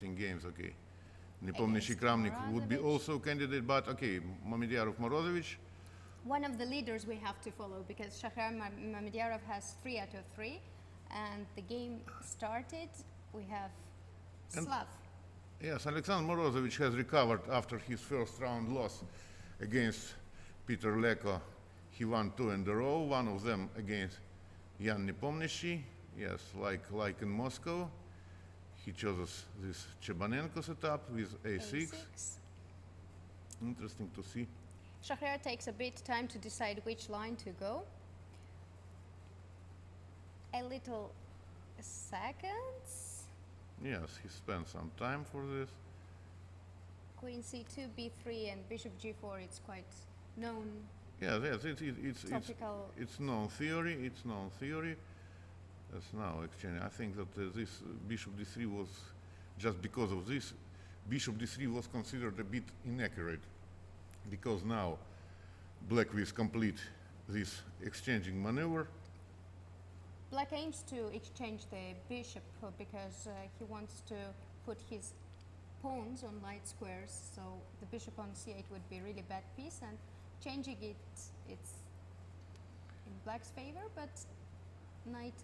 in games, okay. Nepomniachtchi Kramnik would be also candidate, but okay, Mamedyarov Morozevich. One of the leaders we have to follow because Shakhriyar Mamedyarov has 3 out of 3, and the game started. We have Slav. Yes, Alexander Morozevich has recovered after his first round loss against Peter Leko. He won 2 in a row, one of them against Jan Nepomniachtchi. Yes, like in Moscow. He chose this Chebanenko setup with a6. Interesting to see. Shakhriyar takes a bit time to decide which line to go. A little seconds. Yes, he spent some time for this. Queen c2, b3, and bishop g4. It's quite known. Yes, it's known theory. It's known theory. That's now exchange. I think that this bishop d3 was just because of this. Bishop d3 was considered a bit inaccurate because now black will complete this exchanging maneuver. Black aims to exchange the bishop because he wants to put his pawns on light squares, so the bishop on c8 would be a really bad piece, and changing it, it's in black's favor, but knight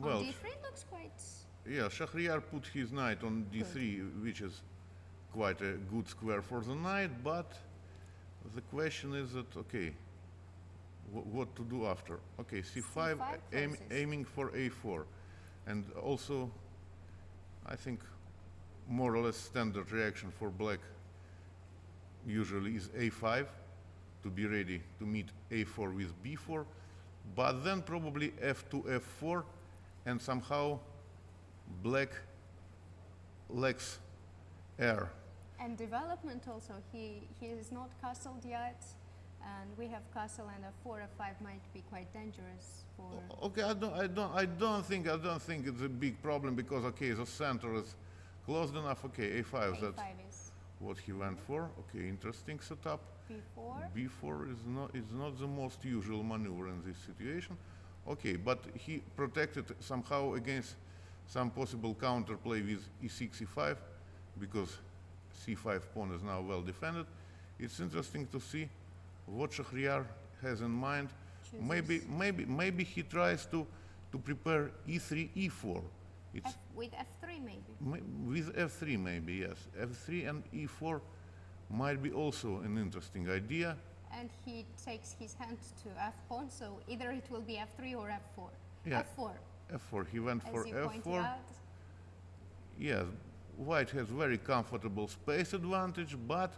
on d3 looks quite... Yeah, Shakhriyar put his knight on d3, which is quite a good square for the knight, but the question is that, okay, what to do after? Okay, c5, aiming for a4. And also, I think more or less standard reaction for black usually is a5 to be ready to meet a4 with b4, but then probably f2, f4, and somehow black lacks air. And development also, he is not castled yet, and we have castle, and a 4 f5 might be quite dangerous for... Okay, I don't think it's a big problem because, okay, the center is closed enough. Okay, a5, that's what he went for. Okay, interesting setup. b4. b4 is not the most usual maneuver in this situation. Okay, but he protected somehow against some possible counterplay with e6, e5, because c5 pawn is now well defended. It's interesting to see what Shakhriyar has in mind. Maybe he tries to prepare e3, e4. With f3 maybe. With f3 maybe, yes. f3 and e4 might be also an interesting idea. And he takes his hand to f pawn, so either it will be f3 or f4. Yeah. f4. f4. He went for f4. Out. Yes, white has very comfortable space advantage, but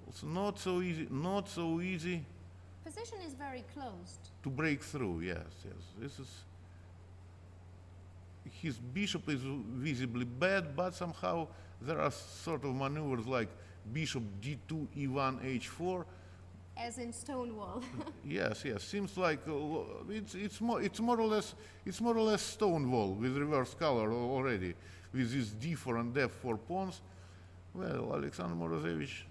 it's not so easy. Not so easy. Position is very closed. To break through. Yes, yes. This is. His bishop is visibly bad, but somehow there are sort of maneuvers like bishop d2, e1, h4. As in Stonewall. Yes, yes. Seems like it's more or less Stonewall with reverse color already, with this d4 and f4 pawns. Well, Alexander Morozevich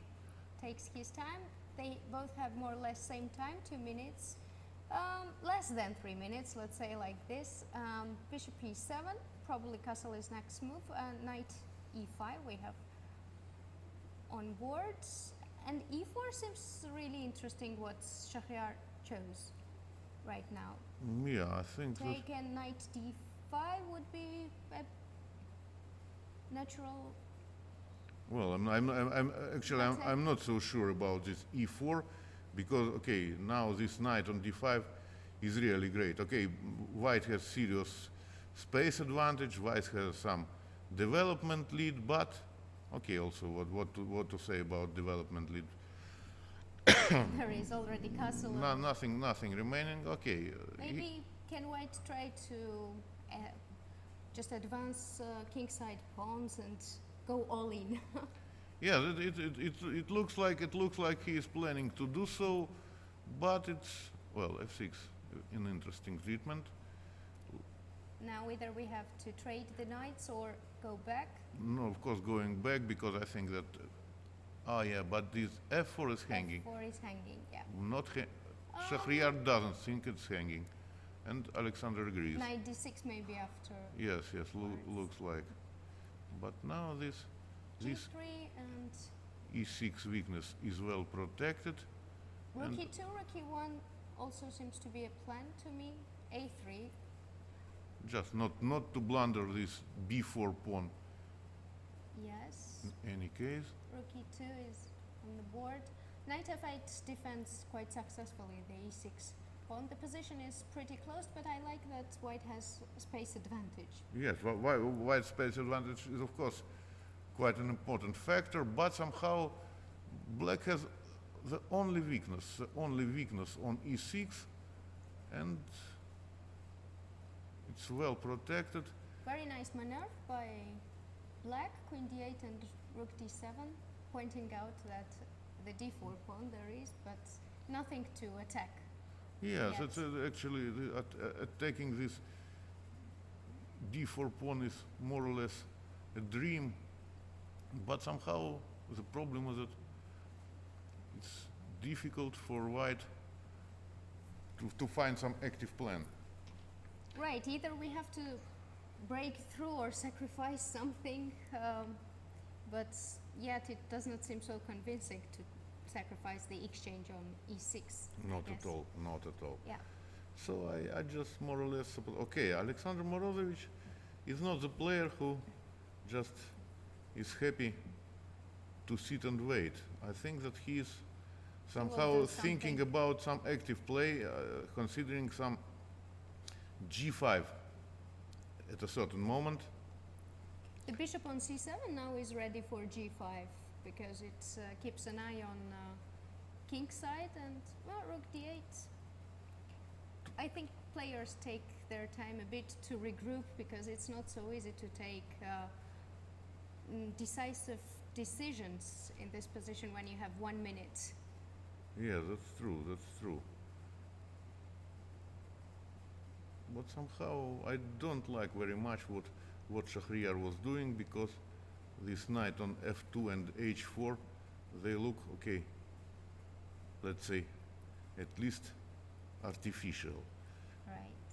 takes his time. They both have more or less same time, 2 minutes, less than 3 minutes. Let's say like this. Bishop e7. Probably castle is next move. Knight e5. We have on boards. And e4 seems really interesting what Shakhriyar chose right now. Yeah, I think take a knight d5 would be a natural. Well, I'm not so sure about this e4 because okay, now this knight on d5 is really great. Okay, white has serious space advantage. White has some development lead, but okay, also what to say about development lead? There is already castle. Nothing remaining. Okay. Maybe can white try to just advance kingside pawns and go all in? Yeah, it looks like he is planning to do so, but it's well f6, an interesting treatment. Now either we have to trade the knights or go back. No, of course going back because I think that. Oh yeah, but this f4 is hanging. f4 is hanging, yeah. Not Shakhriyar doesn't think it's hanging, and Alexander agrees. Knight d6 maybe after. Yes, looks like. But now this G3 and e6 weakness is well protected. rook And e2, rook e1 also seems to be a plan to me. A3. just not to blunder this b4 pawn Yes. in any case. Rook e2 is on the board. Knight f8 defends quite successfully the e6 pawn. The position is pretty close, but I like that white has space advantage. Yes, white space advantage is of course quite an important factor, but somehow black has the only weakness on e6, and it's well protected. Very nice maneuver by black, queen d8 and rook d7, pointing out that the d4 pawn there is, but nothing to attack. Yes, Yes. it's actually attacking this d4 pawn is more or less a dream, but somehow the problem is that it's difficult for white to find some active plan. Right, either we have to break through or sacrifice something, but yet it does not seem so convincing to sacrifice the exchange on e6. Not I at guess. all, not at all. Yeah. So I just more or less suppose, okay, Alexander Morozevich is not the player who just is happy to sit and wait. I think that he is somehow do thinking something. about some active play, considering some g5 at a certain moment. The bishop on c7 now is ready for g5 because it keeps an eye on king side and, well, rook d8. I think players take their time a bit to regroup because it's not so easy to take decisive decisions in this position when you have 1 minute. Yeah, that's true, that's true. But somehow I don't like very much what Shakhriyar was doing, because this knight on f2 and h4, they look, okay, let's say, at least artificial. Right.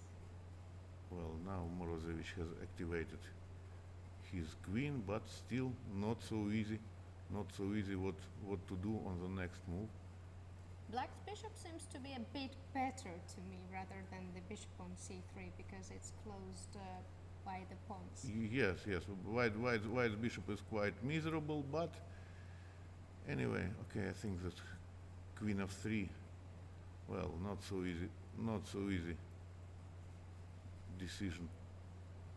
Well, now Morozevich has activated his queen, but still not so easy what to do on the next move. Black's bishop seems to be a bit better to me rather than the bishop on c3 because it's closed by the pawns. Yes, yes, white's bishop is quite miserable, but anyway, okay, I think that queen of 3, well, not so easy decision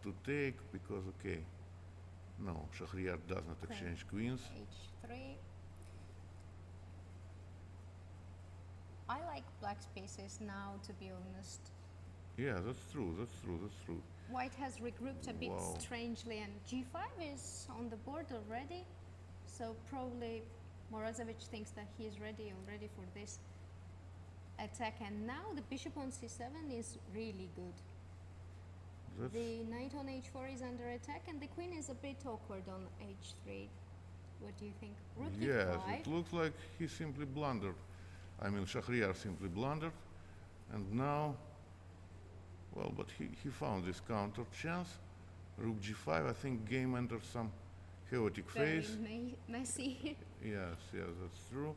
to take, because, okay, no, Shakhriyar does not Queen. exchange queens. h3. I like black's pieces now, to be honest. Yeah, that's true. White has regrouped a bit Wow. strangely, and g5 is on the board already, so probably Morozevich thinks that he is ready already for this attack, and now the bishop on c7 is really good. That's, The knight on h4 is under attack, and the queen is a bit awkward on h3. What do you think? Rook yes, d5. it looks like he simply blundered. I mean, Shakhriyar simply blundered, and now, well, but he found this counter chance. Rook g5, I think game enters some chaotic Very phase. messy. Yes, that's true.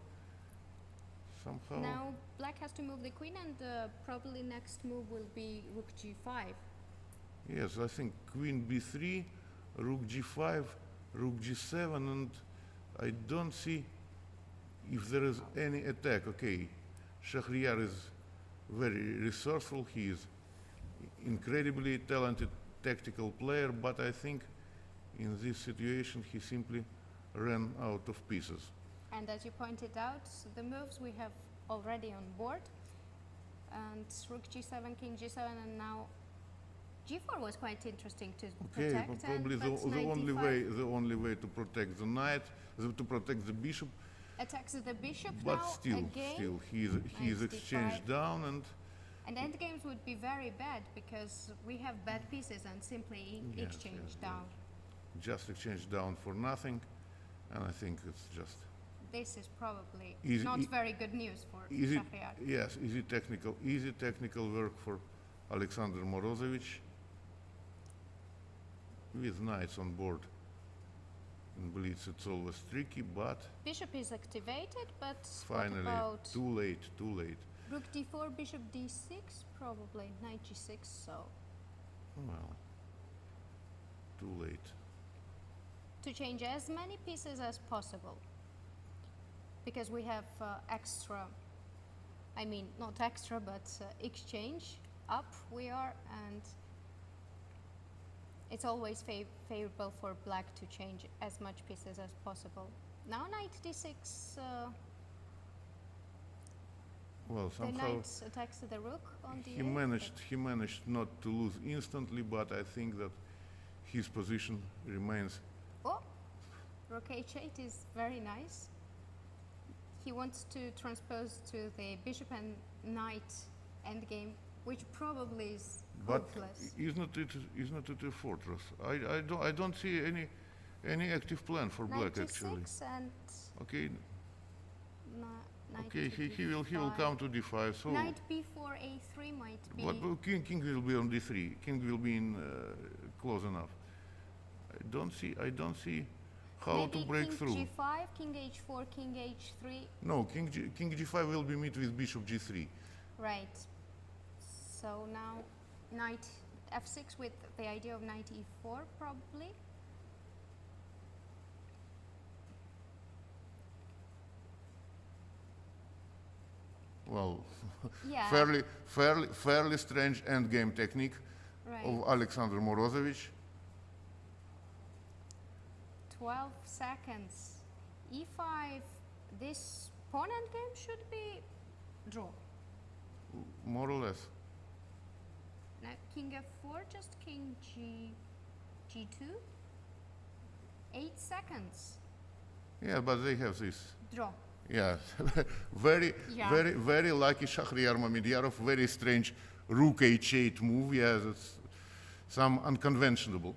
Somehow, Now black has to move the queen, and probably next move will be rook g5. yes, I think queen b3, rook g5, rook g7, and I don't see if there is any attack. Okay, Shakhriyar is very resourceful, he is incredibly talented tactical player, but I think in this situation he simply ran out of pieces. And as you pointed out, the moves we have already on board, and rook g7, king g7, and now g4 was quite interesting to Okay, protect. but probably and, the but knight only way to protect the knight, to protect the bishop, attacks the bishop but now still again. he is Knight exchanged d5. down, and And endgames would be very bad because we have bad pieces and simply Yes, exchange yes, down. just exchanged down for nothing, and I think it's just This is probably Is not it- very good news for easy. Shakhriyar. Yes, easy technical work for Alexander Morozevich with knights on board In Blitz it's always tricky, but Bishop is activated, but finally, what about too late, too late. rook d4, bishop d6? Probably knight g6, so Well, too late. to change as many pieces as possible. Because we have extra, I mean, not extra, but exchange. Up we are, and it's always favorable for black to change as much pieces as possible. Now knight d6, Well, the somehow knight attacks the rook on the he managed not to lose instantly, but I think that his position remains. Oh, rook h8 is very nice. He wants to transpose to the bishop and knight endgame, which probably is But hopeless. isn't it a fortress? I don't see any active plan for black Knight actually. g6 and Okay, knight okay, to he will d5. come to d5. So, Knight b4, a3 might be. but king will be on d3. King will be in close enough. I don't see how Maybe to break king through. g5, king h4, king h3. No, king g5 will be met with bishop g3. Right. So now knight f6 with the idea of knight e4 probably. Well, Yeah. fairly strange endgame technique Right. of Alexander Morozevich. 12 seconds. e5. This pawn endgame should be draw. More or less. Now king f4, just king g2. 8 seconds. Yeah, but they have this. Draw. Yeah, Yeah. very lucky Shakhriyar Mamedyarov. Very strange rook h8 move. Yeah, that's some unconventional.